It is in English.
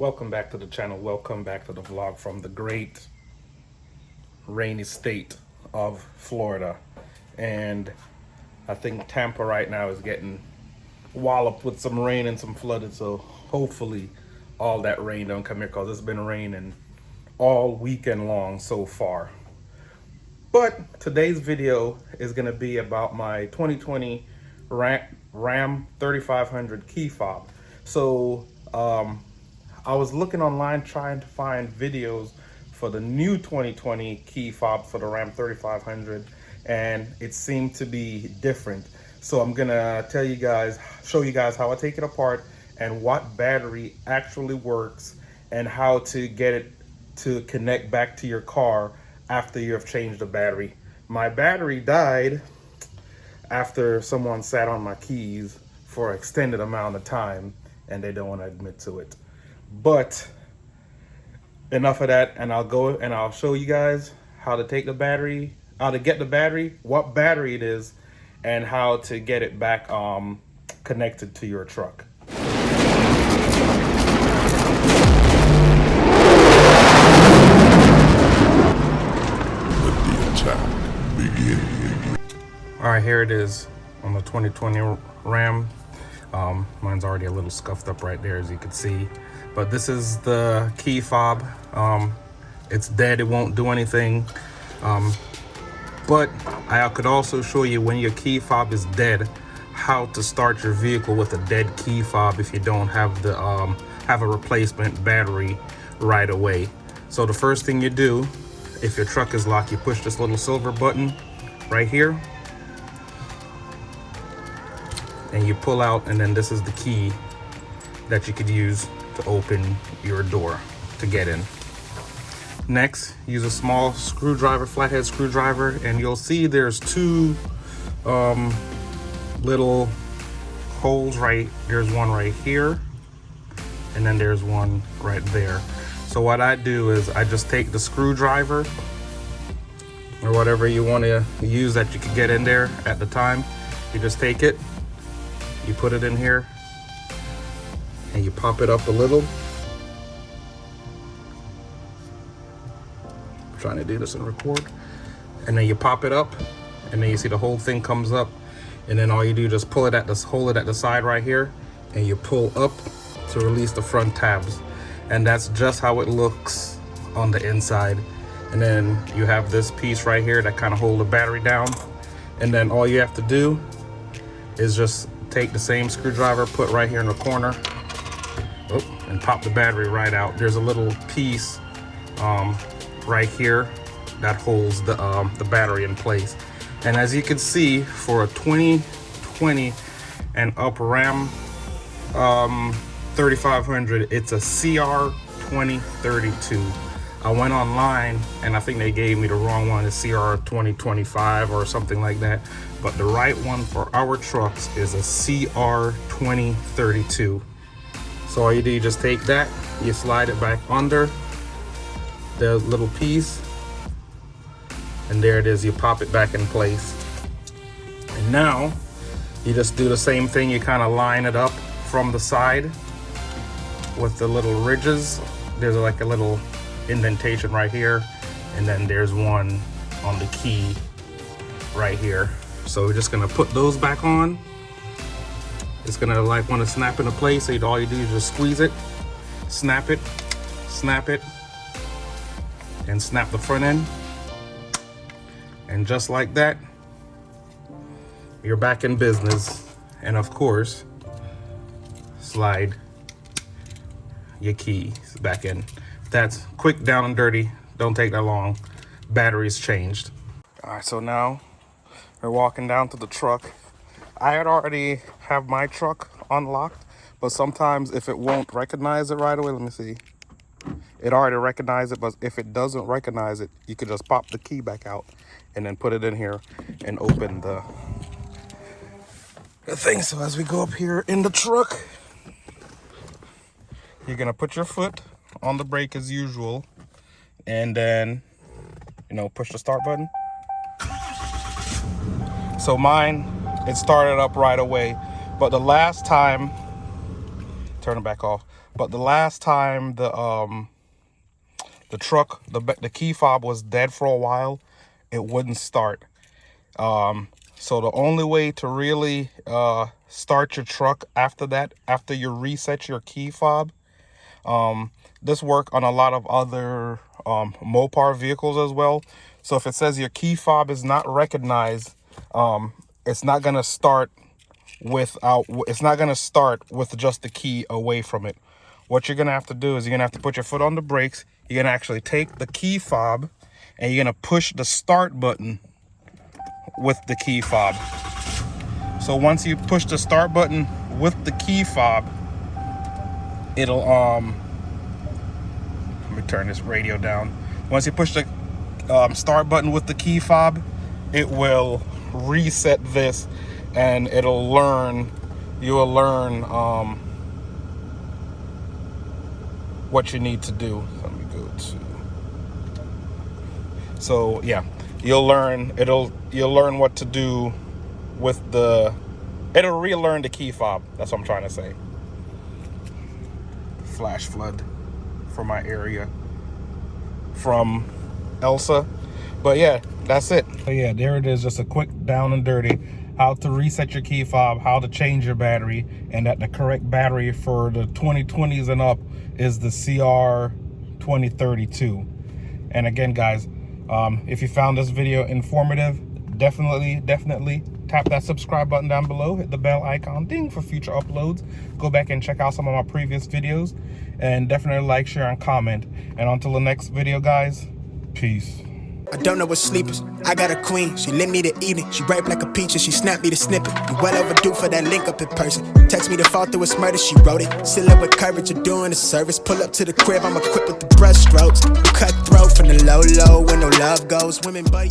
Welcome back to the channel. Welcome back to the vlog from the great rainy state of Florida. And I think Tampa right now is getting walloped with some rain and some flooded. So hopefully all that rain don't come here, because it's been raining all weekend long so far. But today's video is going to be about my 2020 Ram 3500 Key Fob. So I was looking online trying to find videos for the new 2020 Key Fob for the Ram 3500, and it seemed to be different. So I'm gonna show you guys how I take it apart and what battery actually works and how to get it to connect back to your car after you have changed the battery. My battery died after someone sat on my keys for an extended amount of time, and they don't want to admit to it. But enough of that, and I'll show you guys how to take the battery, how to get the battery, what battery it is, and how to get it back connected to your truck. All right, here it is on the 2020 Ram. Mine's already a little scuffed up right there, as you can see. But this is the Key Fob. It's dead, it won't do anything. But I could also show you, when your Key Fob is dead, how to start your vehicle with a dead Key Fob if you don't have the have a replacement battery right away. So the first thing you do, if your truck is locked, you push this little silver button right here, and you pull out, and then this is the key that you could use to open your door to get in. Next, use a small screwdriver, flathead screwdriver, and you'll see there's two little holes there's one right here, and then there's one right there. So what I do is I just take the screwdriver, or whatever you want to use that you could get in there at the time. You just take it, you put it in here, and you pop it up a little. I'm trying to do this and record. And then you pop it up, and then you see the whole thing comes up. And then all you do, just pull it hold it at the side right here, and you pull up to release the front tabs. And that's just how it looks on the inside. And then you have this piece right here that kind of hold the battery down. And then all you have to do is just take the same screwdriver, put right here in the corner, and pop the battery right out. There's a little piece right here that holds the battery in place. And as you can see, for a 2020 and up Ram 3500, it's a CR 2032. I went online and I think they gave me the wrong one, it's CR 2025 or something like that. But the right one for our trucks is a CR 2032. So all you do, you just take that, you slide it back under the little piece, and there it is, you pop it back in place. And now you just do the same thing, you kind of line it up from the side with the little ridges. There's like a little indentation right here, and then there's one on the key right here. So we're just gonna put those back on. It's gonna want to snap into place, so all you do is just squeeze it, snap it, and snap the front end. And just like that, you're back in business. And of course, slide your keys back in. That's quick, down and dirty. Don't take that long. Battery's changed. All right, so now we're walking down to the truck. I had already have my truck unlocked, but sometimes if it won't recognize it right away, let me see. It already recognized it, but if it doesn't recognize it, you could just pop the key back out and then put it in here and open the thing. So as we go up here in the truck, you're gonna put your foot on the brake as usual, and then, push the start button. So mine, it started up right away, but the last time turn it back off. But the last time the truck, the key fob was dead for a while, it wouldn't start. So the only way to really start your truck after that, after you reset your key fob, this work on a lot of other Mopar vehicles as well. So if it says your key fob is not recognized, it's not gonna start with just the key away from it. What you're gonna have to do is you're gonna have to put your foot on the brakes. You're gonna actually take the key fob and you're gonna push the start button with the key fob. So once you push the start button with the key fob, it'll let me turn this radio down. Once you push the start button with the key fob, it will reset this, and it'll learn, you will learn what you need to do. Let me go to, so yeah, you'll learn what to do with the, it'll relearn the key fob. That's what I'm trying to say. Flash flood for my area from Elsa. But yeah, that's it. So yeah, there it is, just a quick down and dirty how to reset your key fob, how to change your battery, and that the correct battery for the 2020s and up is the CR 2032. And again, guys, if you found this video informative, definitely tap that subscribe button down below, hit the bell icon, ding, for future uploads. Go back and check out some of my previous videos, and definitely like, share, and comment. And until the next video, guys, peace. I don't know what sleepers. I got a queen, she lit me the evening. She ripe like a peach and she snapped me the snippet. You well overdue for that link up in person. Text me to fall through a murder, she wrote it. Still up with courage, you're doing a service. Pull up to the crib, I'm equipped with the brush strokes. Cutthroat from the low when no love goes. Women buddy